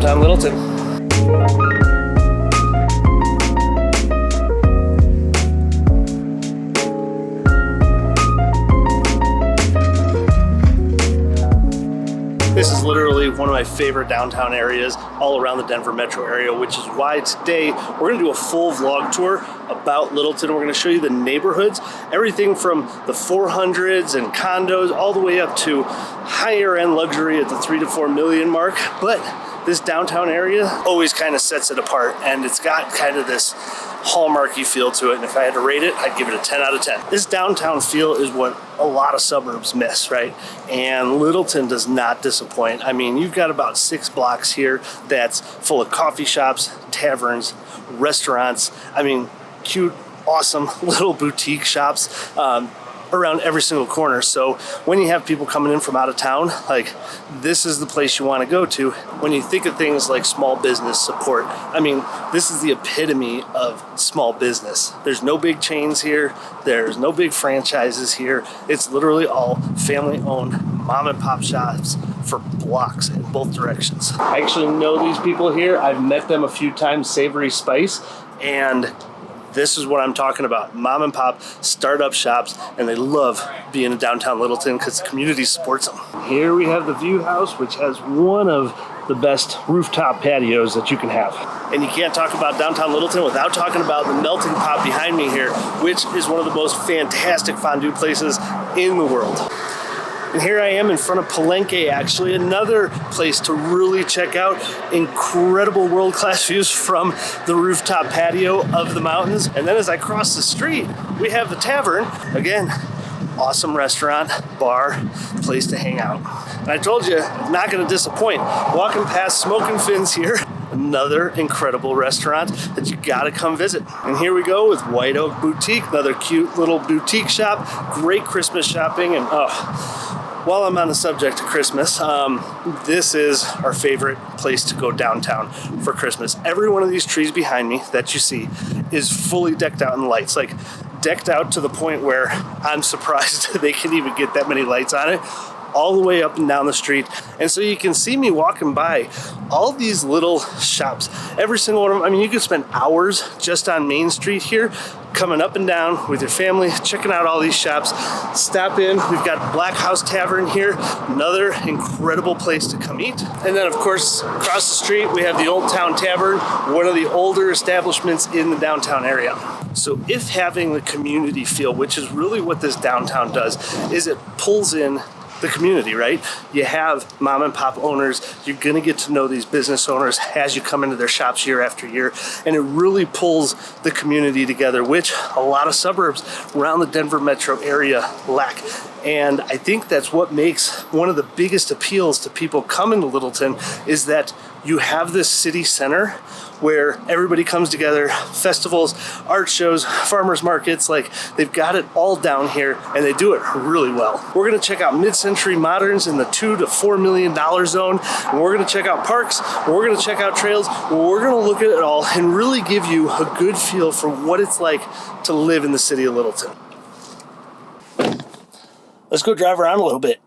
downtown Littleton. This is literally one of my favorite downtown areas all around the Denver metro area, which is why today we're going to do a full vlog tour about Littleton. We're going to show you the neighborhoods, everything from the 400s and condos all the way up to higher end luxury at the 3 to 4 million mark. But this downtown area always kind of sets it apart, and it's got kind of this hallmarky feel to it. And if I had to rate it, I'd give it a 10 out of 10. This downtown feel is what a lot of suburbs miss, right? And Littleton does not disappoint. I mean, you've got about 6 blocks here that's full of coffee shops, taverns, restaurants. I mean, cute, awesome little boutique shops around every single corner. So when you have people coming in from out of town, like, this is the place you want to go to. When you think of things like small business support, I mean, this is the epitome of small business. There's no big chains here. There's no big franchises here. It's literally all family owned mom and pop shops for blocks in both directions. I actually know these people here. I've met them a few times, Savory Spice, and this is what I'm talking about. Mom and pop startup shops, and they love being in downtown Littleton because the community supports them. Here we have the View House, which has one of the best rooftop patios that you can have. And you can't talk about downtown Littleton without talking about the Melting Pot behind me here, which is one of the most fantastic fondue places in the world. And here I am in front of Palenque, actually, another place to really check out. Incredible world-class views from the rooftop patio of the mountains. And then as I cross the street, we have the tavern. Again, awesome restaurant, bar, place to hang out. And I told you, not gonna disappoint. Walking past Smokin' Finn's here, another incredible restaurant that you gotta come visit. And here we go with White Oak Boutique, another cute little boutique shop, great Christmas shopping, and while I'm on the subject of Christmas, this is our favorite place to go downtown for Christmas. Every one of these trees behind me that you see is fully decked out in lights, like decked out to the point where I'm surprised they can even get that many lights on it, all the way up and down the street. And so you can see me walking by all these little shops, every single one of them. I mean, you could spend hours just on Main Street here, coming up and down with your family, checking out all these shops. Stop in. We've got Black House Tavern here, another incredible place to come eat. And then, of course, across the street, we have the Old Town Tavern, one of the older establishments in the downtown area. So if having the community feel, which is really what this downtown does, is it pulls in the community, right? You have mom and pop owners. You're gonna get to know these business owners as you come into their shops year after year, and it really pulls the community together, which a lot of suburbs around the Denver metro area lack. And I think that's what makes one of the biggest appeals to people coming to Littleton, is that you have this city center where everybody comes together, festivals, art shows, farmers markets, like, they've got it all down here, and they do it really well. We're gonna check out mid-century moderns in the $2 to $4 million zone, and we're gonna check out parks, we're gonna check out trails, we're gonna look at it all and really give you a good feel for what it's like to live in the city of Littleton. Let's go drive around a little bit.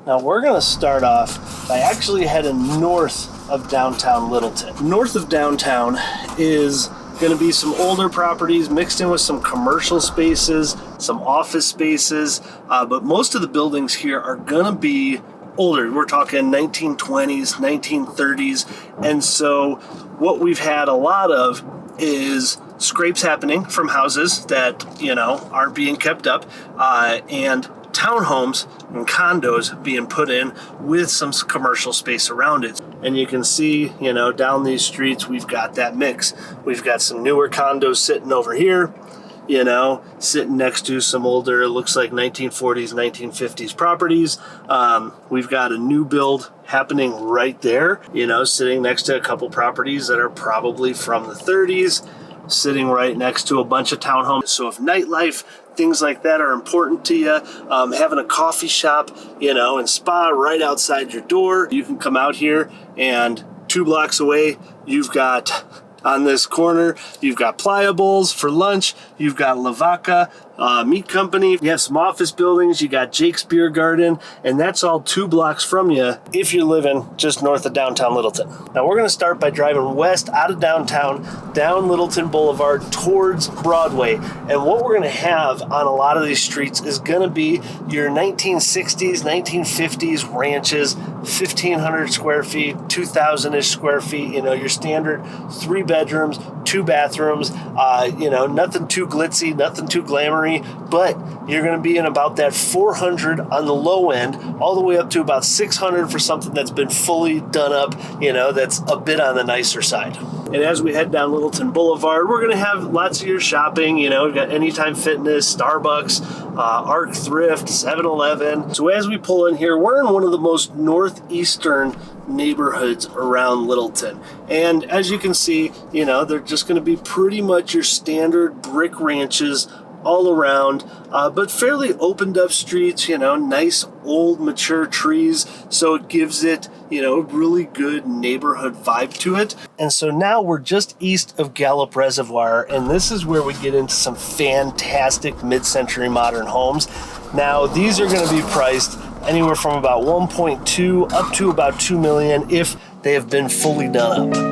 Now we're gonna start off by actually heading north of downtown Littleton. North of downtown is gonna be some older properties mixed in with some commercial spaces, some office spaces, but most of the buildings here are gonna be older. We're talking 1920s, 1930s, and so what we've had a lot of is scrapes happening from houses that, you know, aren't being kept up, and townhomes and condos being put in with some commercial space around it. And you can see, you know, down these streets, we've got that mix. We've got some newer condos sitting over here, you know, sitting next to some older, it looks like 1940s, 1950s properties. We've got a new build happening right there, you know, sitting next to a couple properties that are probably from the 30s, sitting right next to a bunch of townhomes. So if nightlife, things like that are important to you, having a coffee shop, you know, and spa right outside your door, you can come out here, and 2 blocks away, you've got, on this corner, you've got Pliables for lunch, you've got La Vaca, meat company. You have some office buildings. You got Jake's Beer Garden, and that's all 2 blocks from you if you're living just north of downtown Littleton. Now we're going to start by driving west out of downtown, down Littleton Boulevard towards Broadway. And what we're going to have on a lot of these streets is going to be your 1960s, 1950s ranches, 1,500 square feet, 2,000-ish square feet, you know, your standard 3 bedrooms, 2 bathrooms, you know, nothing too glitzy, nothing too glamoury, but you're going to be in about that 400 on the low end, all the way up to about 600 for something that's been fully done up, you know, that's a bit on the nicer side. And as we head down Littleton Boulevard, we're going to have lots of your shopping. You know, we've got Anytime Fitness, Starbucks, Arc Thrift, 7-Eleven. So as we pull in here, we're in one of the most northeastern neighborhoods around Littleton. And as you can see, you know, they're just going to be pretty much your standard brick ranches all around, but fairly opened up streets, you know, nice old mature trees. So it gives it, you know, a really good neighborhood vibe to it. And so now we're just east of Gallup Reservoir, and this is where we get into some fantastic mid-century modern homes. Now, these are going to be priced anywhere from about 1.2 up to about 2 million if they have been fully done up.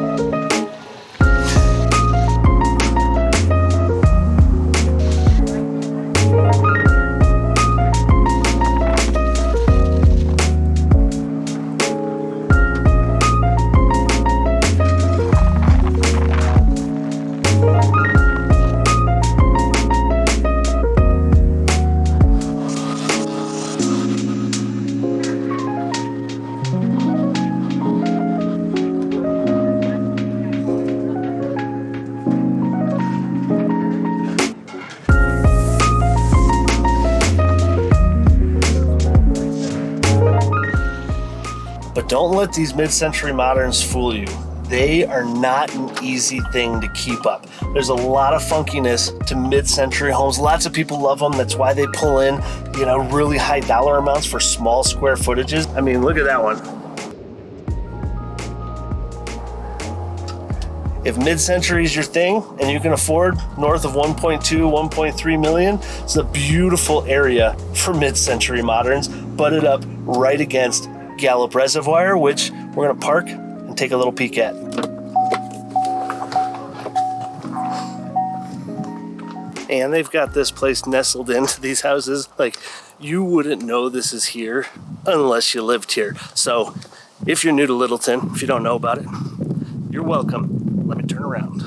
But don't let these mid-century moderns fool you. They are not an easy thing to keep up. There's a lot of funkiness to mid-century homes. Lots of people love them. That's why they pull in, you know, really high dollar amounts for small square footages. I mean, look at that one. If mid-century is your thing and you can afford north of 1.2, 1.3 million, it's a beautiful area for mid-century moderns, butted up right against Gallup Reservoir, which we're going to park and take a little peek at. And they've got this place nestled into these houses. Like, you wouldn't know this is here unless you lived here. So if you're new to Littleton, if you don't know about it, you're welcome. Let me turn around.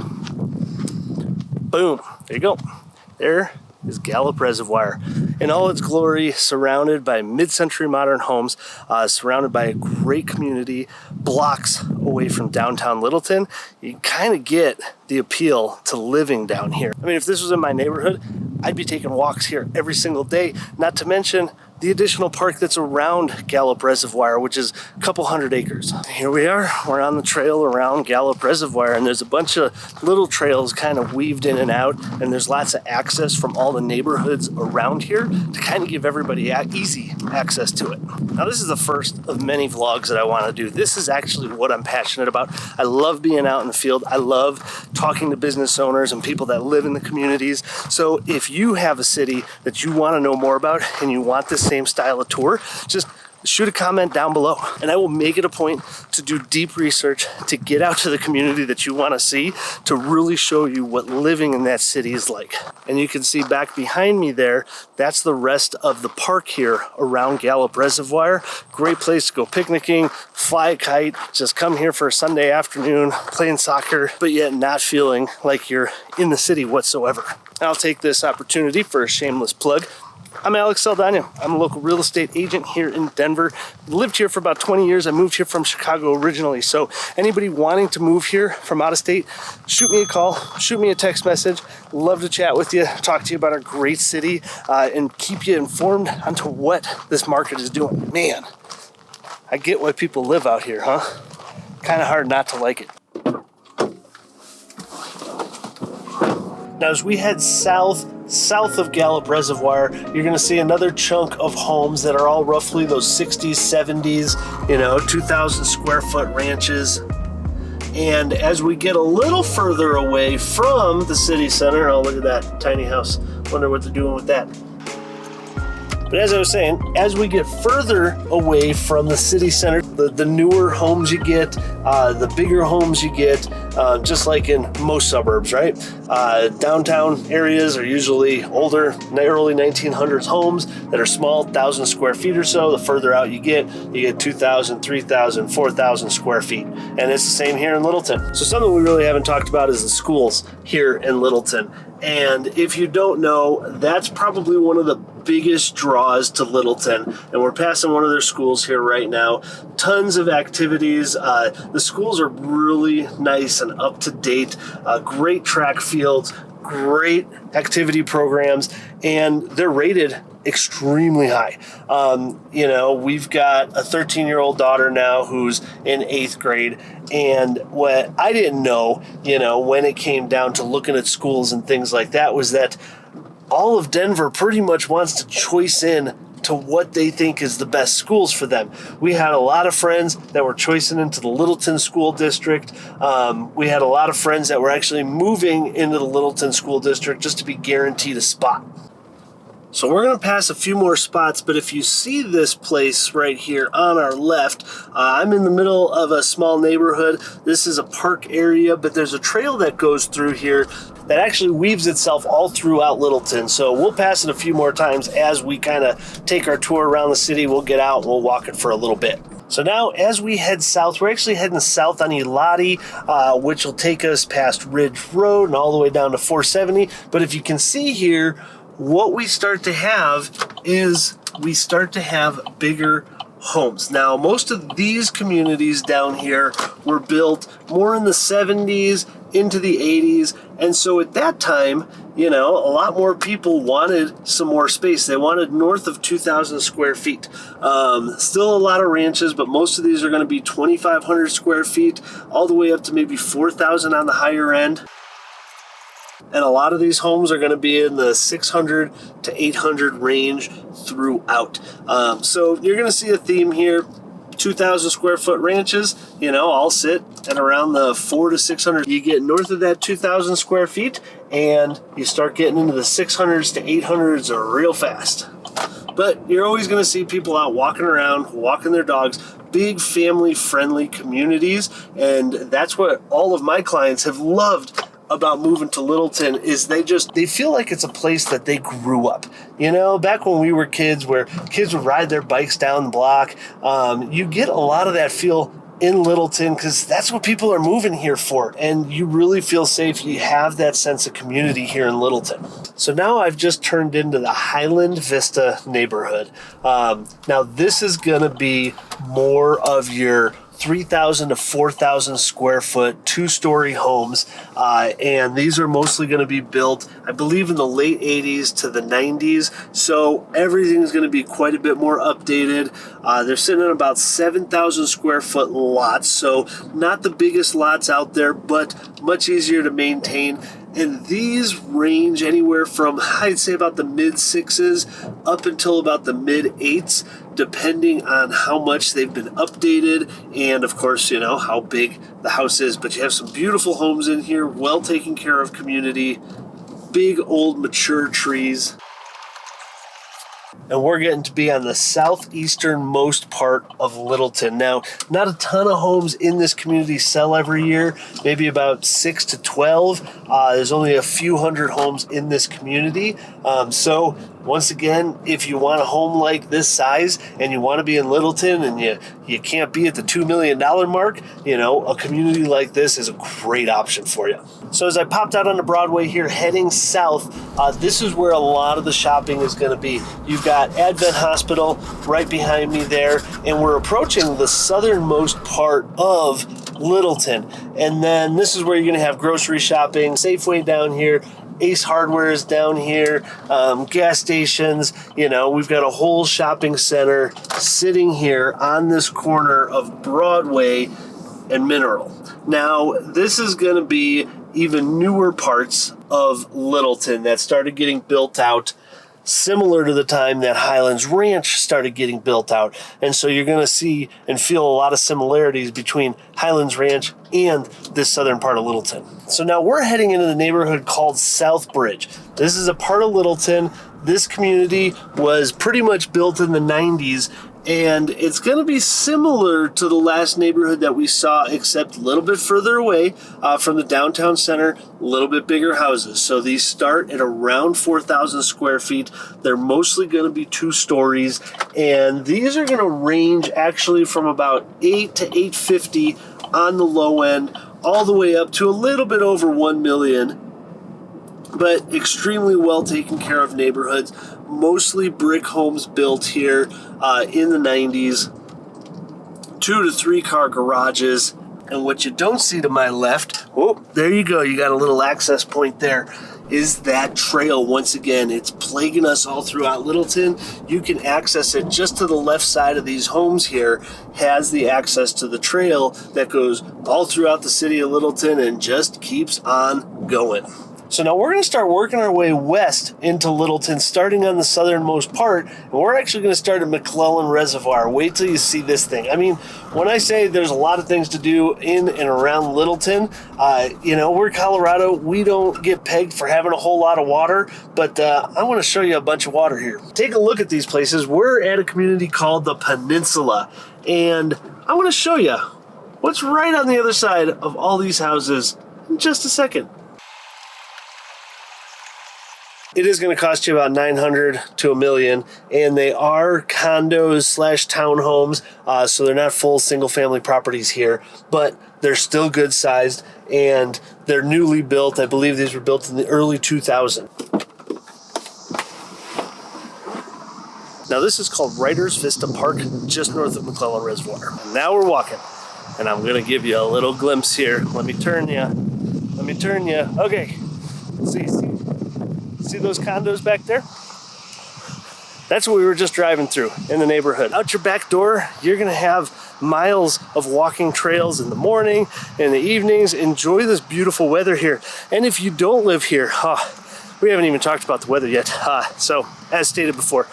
Boom, there you go. There is Gallup Reservoir in all its glory, surrounded by mid-century modern homes, surrounded by a great community, blocks away from downtown Littleton. You kind of get the appeal to living down here. I mean, if this was in my neighborhood, I'd be taking walks here every single day, not to mention the additional park that's around Gallup Reservoir, which is a couple hundred acres. Here we are, we're on the trail around Gallup Reservoir, and there's a bunch of little trails kind of weaved in and out, and there's lots of access from all the neighborhoods around here to kind of give everybody easy access to it. Now, this is the first of many vlogs that I want to do. This is actually what I'm passionate about. I love being out in the field. I love talking to business owners and people that live in the communities. So if you have a city that you want to know more about and you want this same style of tour, just shoot a comment down below and I will make it a point to do deep research to get out to the community that you want to see, to really show you what living in that city is like. And you can see back behind me there, that's the rest of the park here around Gallup Reservoir. Great place to go picnicking, fly a kite, just come here for a Sunday afternoon, playing soccer, but yet not feeling like you're in the city whatsoever. I'll take this opportunity for a shameless plug. I'm Alex Saldana. I'm a local real estate agent here in Denver. Lived here for about 20 years. I moved here from Chicago originally. So anybody wanting to move here from out of state, shoot me a call, shoot me a text message. Love to chat with you, talk to you about our great city, and keep you informed onto what this market is doing. Man, I get why people live out here, huh? Kind of hard not to like it. Now, as we head south of Gallup Reservoir, you're going to see another chunk of homes that are all roughly those 60s, 70s, you know, 2,000 square foot ranches. And as we get a little further away from the city center, oh, look at that tiny house Wonder what they're doing with that. But as I was saying, as we get further away from the city center, the newer homes you get, the bigger homes you get, just like in most suburbs, right? Downtown areas are usually older, early 1900s homes that are small, 1,000 square feet or so. The further out you get 2,000, 3,000, 4,000 square feet. And it's the same here in Littleton. So something we really haven't talked about is the schools here in Littleton. And if you don't know, that's probably one of the biggest draws to Littleton. And we're passing one of their schools here right now. Tons of activities. The schools are really nice and up to date. Great track fields, great activity programs, and they're rated extremely high. We've got a 13-year-old daughter now who's in 8th grade, and what I didn't know, when it came down to looking at schools and things like that, was that all of Denver pretty much wants to choice in to what they think is the best schools for them. We had a lot of friends that were choicing into the Littleton School District. We had a lot of friends that were actually moving into the Littleton School District just to be guaranteed a spot. So we're going to pass a few more spots, but if you see this place right here on our left, I'm in the middle of a small neighborhood. This is a park area, but there's a trail that goes through here that actually weaves itself all throughout Littleton. So we'll pass it a few more times as we kind of take our tour around the city. We'll get out and we'll walk it for a little bit. So now as we head south, we're actually heading south on Elati, which will take us past Ridge Road and all the way down to 470. But if you can see here, what we start to have is bigger homes. Now, most of these communities down here were built more in the 70s into the 80s. And so at that time, a lot more people wanted some more space. They wanted north of 2,000 square feet. Still a lot of ranches, but most of these are going to be 2,500 square feet, all the way up to maybe 4,000 on the higher end. And a lot of these homes are going to be in the 600 to 800 range throughout. So you're going to see a theme here. 2,000 square foot ranches, all sit at around the 400 to 600. You get north of that 2,000 square feet and you start getting into the 600s to 800s real fast. But you're always going to see people out walking around, walking their dogs, big family-friendly communities. And that's what all of my clients have loved about moving to Littleton is they feel like it's a place that they grew up. Back when we were kids, where kids would ride their bikes down the block, you get a lot of that feel in Littleton because that's what people are moving here for. And you really feel safe. You have that sense of community here in Littleton. So now I've just turned into the Highland Vista neighborhood. Now this is going to be more of your 3,000 to 4,000 square foot, 2-story homes. And these are mostly going to be built, I believe, in the late 80s to the 90s. So everything's going to be quite a bit more updated. They're sitting on about 7,000 square foot lots. So not the biggest lots out there, but much easier to maintain. And these range anywhere from, I'd say, about the mid-6s up until about the mid-8s, depending on how much they've been updated and, of course, how big the house is. But you have some beautiful homes in here, well taken care of community, big old mature trees. And we're getting to be on the southeasternmost part of Littleton. Now, not a ton of homes in this community sell every year, maybe about 6 to 12. There's only a few hundred homes in this community. So once again, if you want a home like this size and you want to be in Littleton and you can't be at the $2 million mark, a community like this is a great option for you. So as I popped out onto Broadway here, heading south, this is where a lot of the shopping is going to be. You've got Advent Hospital right behind me there, and we're approaching the southernmost part of Littleton. And then this is where you're going to have grocery shopping, Safeway down here, Ace Hardware is down here, gas stations. We've got a whole shopping center sitting here on this corner of Broadway and Mineral. Now, this is going to be even newer parts of Littleton that started getting built out similar to the time that Highlands Ranch started getting built out. And so you're going to see and feel a lot of similarities between Highlands Ranch and this southern part of Littleton. So now we're heading into the neighborhood called Southbridge. This is a part of Littleton. This community was pretty much built in the 90s, and it's going to be similar to the last neighborhood that we saw, except a little bit further away from the downtown center, a little bit bigger houses. So these start at around 4,000 square feet. They're mostly going to be 2 stories, and these are going to range actually from about 8 to 850 on the low end, all the way up to a little bit over 1 million. But extremely well taken care of neighborhoods, mostly brick homes built here in the 90s, 2 to 3 car garages. And what you don't see to my left, oh, there you go, you got a little access point there, is that trail. Once again, it's plaguing us all throughout Littleton. You can access it just to the left side of these homes here, has the access to the trail that goes all throughout the city of Littleton and just keeps on going. So now we're going to start working our way west into Littleton, starting on the southernmost part, and we're actually going to start at Mclellan Reservoir. Wait till you see this thing. I mean, when I say there's a lot of things to do in and around Littleton, we're Colorado. We don't get pegged for having a whole lot of water, but I want to show you a bunch of water here. Take a look at these places. We're at a community called the Peninsula, and I want to show you what's right on the other side of all these houses in just a second. It is going to cost you about $900 to $1 million, and they are condos / townhomes, so they're not full single-family properties here, but they're still good sized, and they're newly built. I believe these were built in the early 2000s. Now this is called Vista Park, just north of Mclellan Reservoir. And now we're walking, and I'm going to give you a little glimpse here. Let me turn you. Okay, See those condos back there? That's what we were just driving through in the neighborhood. Out your back door, you're gonna have miles of walking trails in the morning, in the evenings. Enjoy this beautiful weather here. And if you don't live here, we haven't even talked about the weather yet. So, as stated before,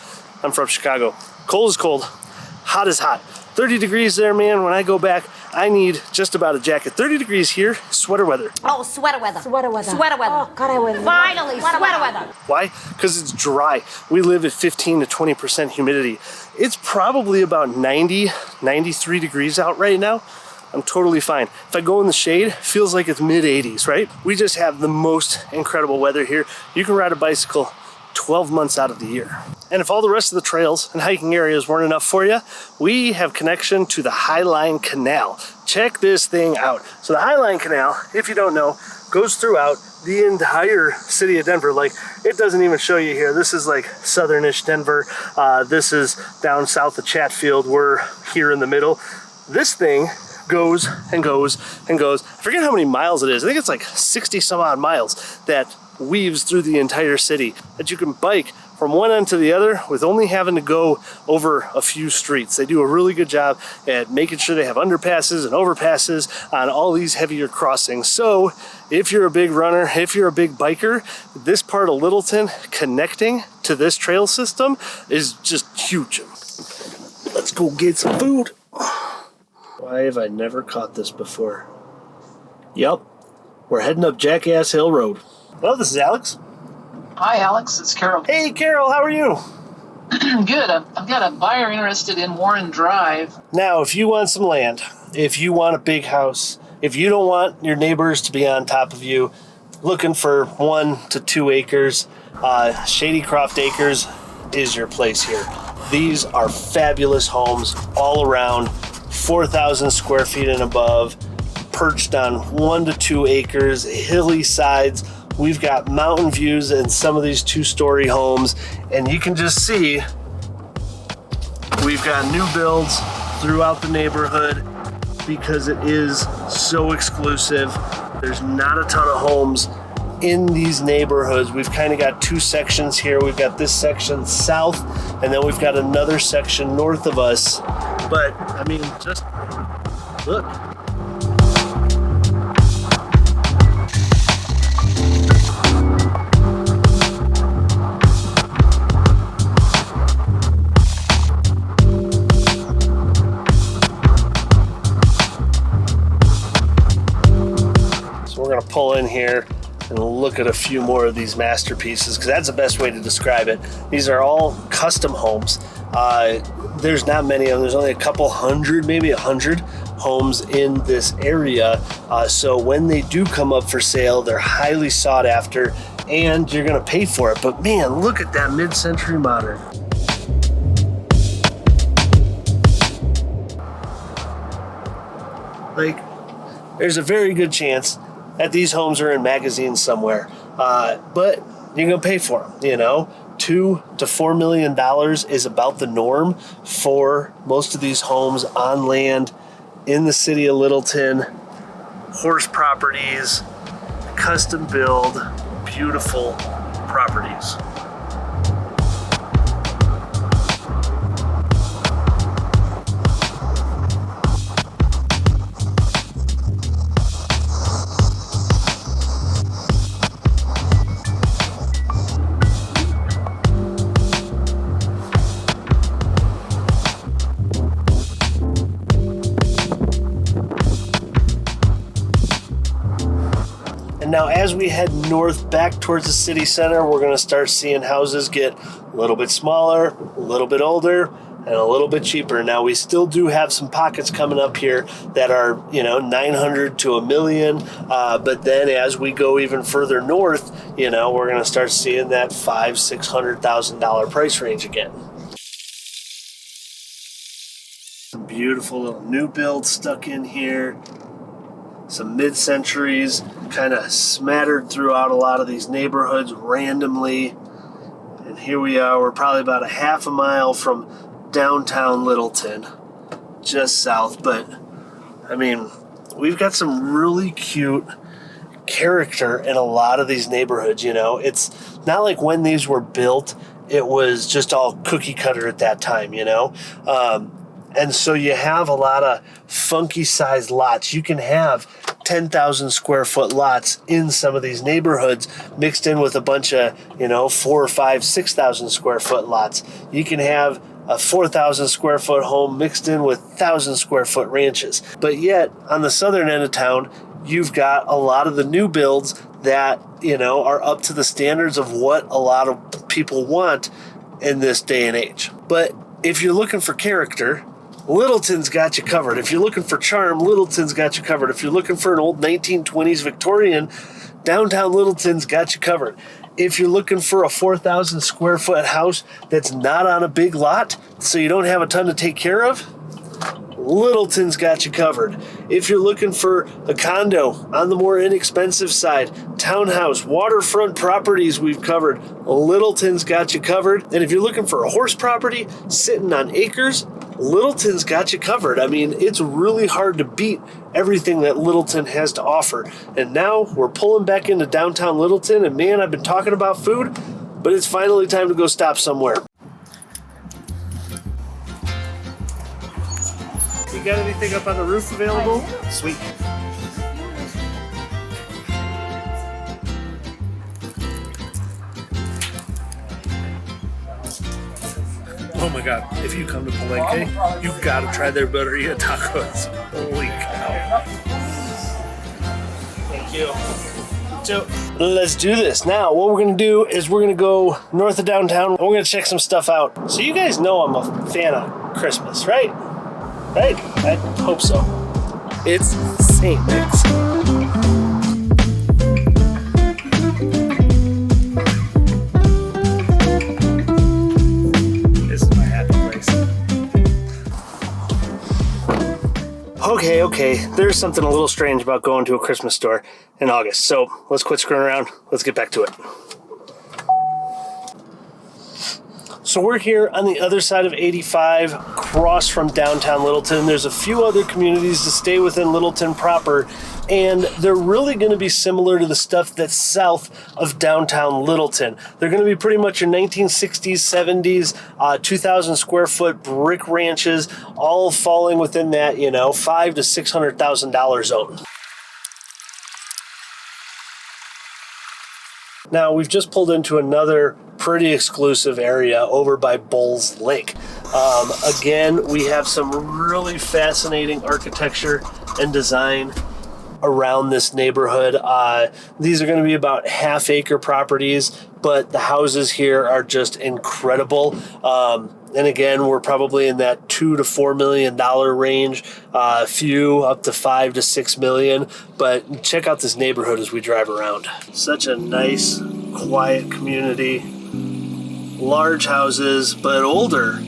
I'm from Chicago. Cold is cold, hot is hot. 30 degrees there, man. When I go back, I need just about a jacket. 30 degrees here, sweater weather. Oh, sweater weather. Sweater weather. Sweater weather. Oh, God, I would. Finally, sweater weather. Why? Because it's dry. We live at 15 to 20% humidity. It's probably about 90, 93 degrees out right now. I'm totally fine. If I go in the shade, feels like it's mid 80s, right? We just have the most incredible weather here. You can ride a bicycle 12 months out of the year. And if all the rest of the trails and hiking areas weren't enough for you, we have connection to the Highland Canal. Check this thing out. So the Highland Canal, if you don't know, goes throughout the entire city of Denver. Like, it doesn't even show you here. This is like southernish Denver. This is down south of Chatfield. We're here in the middle. This thing goes and goes and goes. I forget how many miles it is. I think it's like 60 some odd miles that weaves through the entire city, that you can bike from one end to the other with only having to go over a few streets. They do a really good job at making sure they have underpasses and overpasses on all these heavier crossings. So if you're a big runner, if you're a big biker, this part of Littleton connecting to this trail system is just huge. Let's go get some food. Why have I never caught this before? Yep, we're heading up Jackass Hill Road. Hello, this is Alex. Hi, Alex. It's Carol. Hey, Carol, how are you? Good. I've got a buyer interested in Warren Drive. Now, if you want some land, if you want a big house, if you don't want your neighbors to be on top of you, looking for 1 to 2 acres, Shadycroft Acres is your place here. These are fabulous homes all around, 4,000 square feet and above, perched on 1 to 2 acres, hilly sides. We've got mountain views in some of these 2-story homes, and you can just see we've got new builds throughout the neighborhood because it is so exclusive. There's not a ton of homes in these neighborhoods. We've kind of got 2 sections here. We've got this section south, and then we've got another section north of us. But I mean, just look. pull in here and look at a few more of these masterpieces, because that's the best way to describe it. These are all custom homes. There's not many of them. There's only a couple hundred, maybe 100 homes in this area. So when they do come up for sale, they're highly sought after and you're gonna pay for it. But man, look at that mid-century modern. Like, there's a very good chance that these homes are in magazines somewhere, but you're gonna pay for them, you know? $2 to $4 million is about the norm for most of these homes on land in the city of Littleton. Horse properties, custom build, beautiful properties. Now, as we head north back towards the city center, we're going to start seeing houses get a little bit smaller, a little bit older, and a little bit cheaper. Now, we still do have some pockets coming up here that are, you know, 900 to $1 million. But then as we go even further north, you know, we're going to start seeing that $500,000-$600,000 price range again. Some beautiful little new builds stuck in here. Some mid-centuries kind of smattered throughout a lot of these neighborhoods randomly. And here we are, we're probably about a half a mile from downtown Littleton, just south. But, I mean, we've got some really cute character in a lot of these neighborhoods, you know. It's not like when these were built, it was just all cookie cutter at that time, you know. And so you have a lot of funky sized lots. You can have 10,000 square foot lots in some of these neighborhoods mixed in with a bunch of, you know, 4,000, 5,000, 6,000 square foot lots. You can have a 4,000 square foot home mixed in with 1,000 square foot ranches. But yet on the southern end of town, you've got a lot of the new builds that, you know, are up to the standards of what a lot of people want in this day and age. But if you're looking for character, Littleton's got you covered. If you're looking for charm, Littleton's got you covered. If you're looking for an old 1920s Victorian, downtown Littleton's got you covered. If you're looking for a 4,000 square foot house that's not on a big lot, so you don't have a ton to take care of, Littleton's got you covered. If you're looking for a condo on the more inexpensive side, townhouse, waterfront properties we've covered, Littleton's got you covered. And if you're looking for a horse property sitting on acres, Littleton's got you covered. I mean, it's really hard to beat everything that Littleton has to offer. And now we're pulling back into downtown Littleton, and man, I've been talking about food, but it's finally time to go stop somewhere. You got anything up on the roof available? Sweet. Oh my God, if you come to Palenque, you've got to try their birria tacos. Holy cow. Thank you. So let's do this. Now, what we're going to do is we're going to go north of downtown and we're going to check some stuff out. So you guys know I'm a fan of Christmas, right? Right? I hope so. It's St. Nick's. Okay, there's something a little strange about going to a Christmas store in August. So let's quit screwing around. Let's get back to it. So we're here on the other side of 85, across from downtown Littleton. There's a few other communities to stay within Littleton proper, and they're really going to be similar to the stuff that's south of downtown Littleton. They're going to be pretty much your 1960s, 70s, 2,000 square foot brick ranches, all falling within that, you know, $500,000 to $600,000 zone. Now, we've just pulled into another pretty exclusive area over by Bulls Lake. Again, we have some really fascinating architecture and design around this neighborhood. These are going to be about half-acre properties, but the houses here are just incredible. And again, we're probably in that $2 to $4 million range, a few up to $5 to $6 million. But check out this neighborhood as we drive around. Such a nice, quiet community. Large houses, but older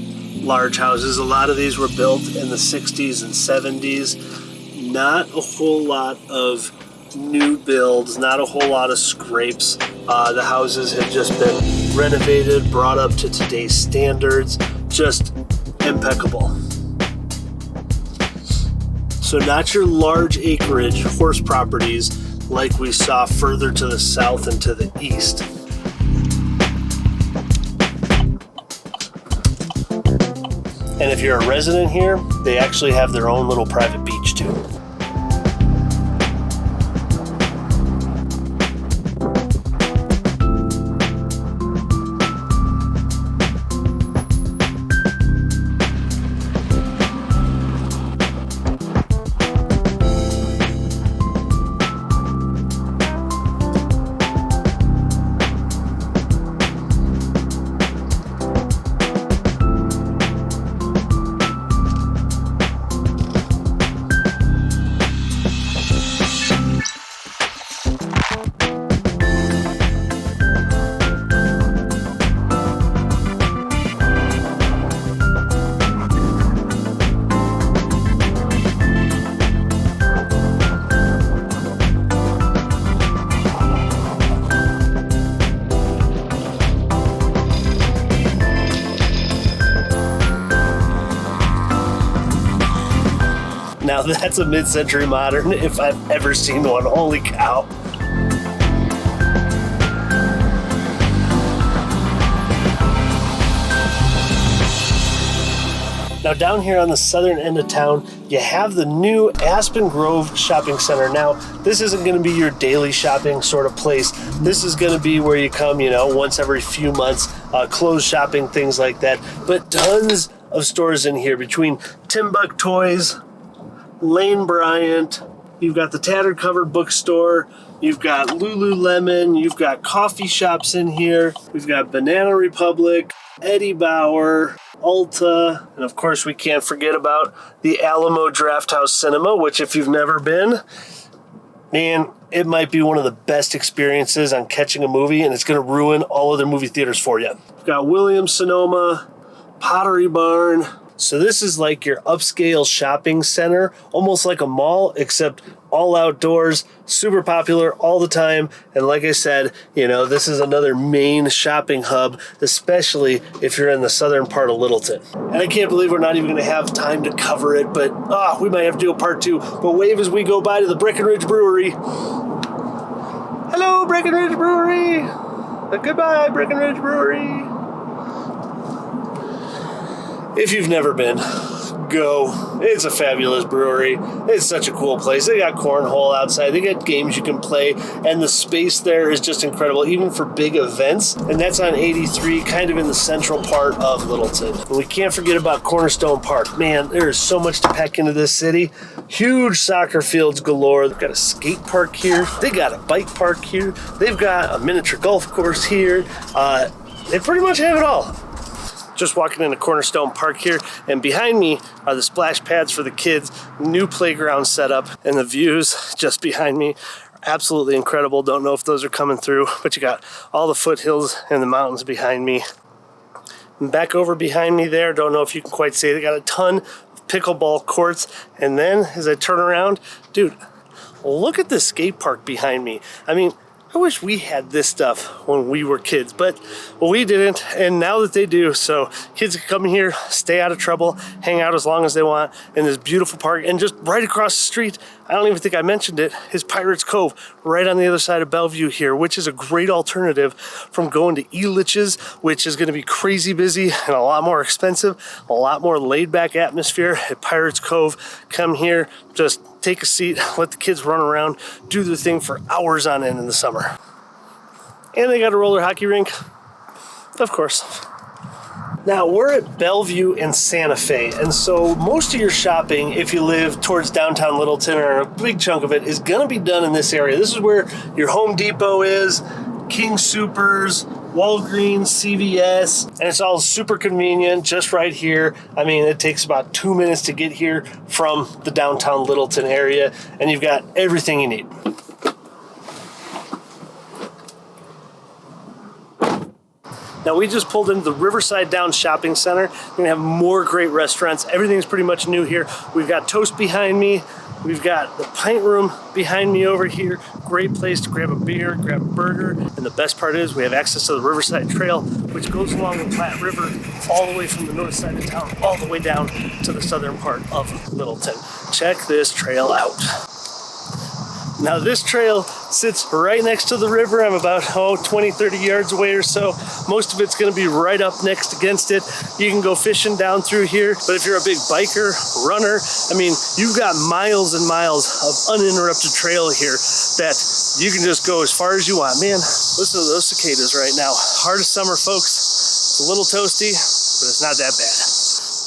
large houses. A lot of these were built in the 60s and 70s. Not a whole lot of new builds, not a whole lot of scrapes. The houses have just been renovated, brought up to today's standards, just impeccable. So not your large acreage horse properties like we saw further to the south and to the east. And if you're a resident here, they actually have their own little private beach too. Now that's a mid-century modern if I've ever seen one. Holy cow. Now down here on the southern end of town, you have the new Aspen Grove Shopping Center. Now, this isn't going to be your daily shopping sort of place. This is going to be where you come, once every few months, clothes shopping, things like that. But tons of stores in here between Timbuk Toys, Lane Bryant, you've got the Tattered Covered Bookstore, you've got Lululemon, you've got coffee shops in here, we've got Banana Republic, Eddie Bauer, Ulta, and of course we can't forget about the Alamo Drafthouse Cinema, which if you've never been, man, it might be one of the best experiences on catching a movie, and it's going to ruin all other movie theaters for you. We've got Williams-Sonoma, Pottery Barn. So this is like your upscale shopping center, almost like a mall, except all outdoors, super popular all the time. And like I said, this is another main shopping hub, especially if you're in the southern part of Littleton. And I can't believe we're not even going to have time to cover it, but we might have to do a part 2. But wave as we go by to the Breckenridge Brewery. Hello, Breckenridge Brewery. Goodbye, Breckenridge Brewery. If you've never been, go. It's a fabulous brewery. It's such a cool place. They got cornhole outside. They got games you can play. And the space there is just incredible, even for big events. And that's on 83, kind of in the central part of Littleton. And we can't forget about Cornerstone Park. Man, there is so much to pack into this city. Huge soccer fields galore. They've got a skate park here. They got a bike park here. They've got a miniature golf course here. They pretty much have it all. Just walking into Cornerstone Park here, and behind me are the splash pads for the kids, new playground setup, and the views just behind me are absolutely incredible. Don't know if those are coming through, but you got all the foothills and the mountains behind me. And back over behind me there, don't know if you can quite see it, they got a ton of pickleball courts, and then as I turn around, dude, look at the skate park behind me. I mean, I wish we had this stuff when we were kids, but we didn't, and now that they do, so kids can come here, stay out of trouble, hang out as long as they want in this beautiful park, and just right across the street, I don't even think I mentioned it, is Pirates Cove, right on the other side of Bellevue here, which is a great alternative from going to Elitch's, which is going to be crazy busy and a lot more expensive, a lot more laid-back atmosphere at Pirates Cove. Come here, just take a seat, let the kids run around, do their thing for hours on end in the summer. And they got a roller hockey rink, of course. Now we're at Bellevue in Santa Fe, and so most of your shopping, if you live towards downtown Littleton, or a big chunk of it, is gonna be done in this area. This is where your Home Depot is, King Soopers, Walgreens, CVS, and it's all super convenient just right here. I mean, it takes about 2 minutes to get here from the downtown Littleton area, and you've got everything you need. Now we just pulled into the Riverside Down Shopping Center. We're gonna have more great restaurants. Everything's pretty much new here. We've got Toast behind me. We've got the Pint Room behind me over here. Great place to grab a beer, grab a burger. And the best part is we have access to the Riverside Trail, which goes along the Platte River all the way from the north side of town, all the way down to the southern part of Littleton. Check this trail out. Now this trail sits right next to the river. I'm about 20, 30 yards away or so. Most of it's gonna be right up next against it. You can go fishing down through here, but if you're a big biker, runner, I mean, you've got miles and miles of uninterrupted trail here that you can just go as far as you want. Man, listen to those cicadas right now. Heart of summer, folks. It's a little toasty, but it's not that bad.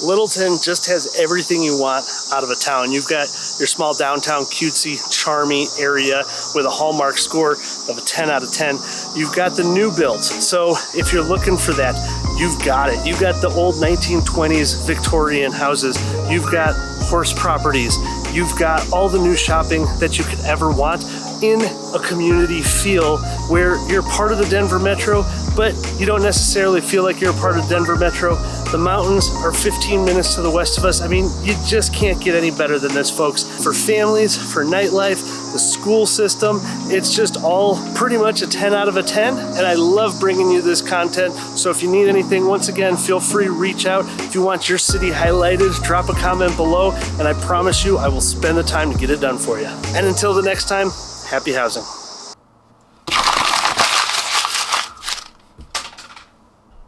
Littleton just has everything you want out of a town. You've got your small downtown cutesy, charmy area with a Hallmark score of a 10 out of 10. You've got the new builds. So if you're looking for that, you've got it. You've got the old 1920s Victorian houses. You've got horse properties. You've got all the new shopping that you could ever want in a community feel where you're part of the Denver Metro, but you don't necessarily feel like you're a part of Denver Metro. The mountains are 15 minutes to the west of us. I mean, you just can't get any better than this, folks. For families, for nightlife, the school system, it's just all pretty much a 10 out of a 10. And I love bringing you this content. So if you need anything, once again, feel free to reach out. If you want your city highlighted, drop a comment below, and I promise you, I will spend the time to get it done for you. And until the next time, happy housing.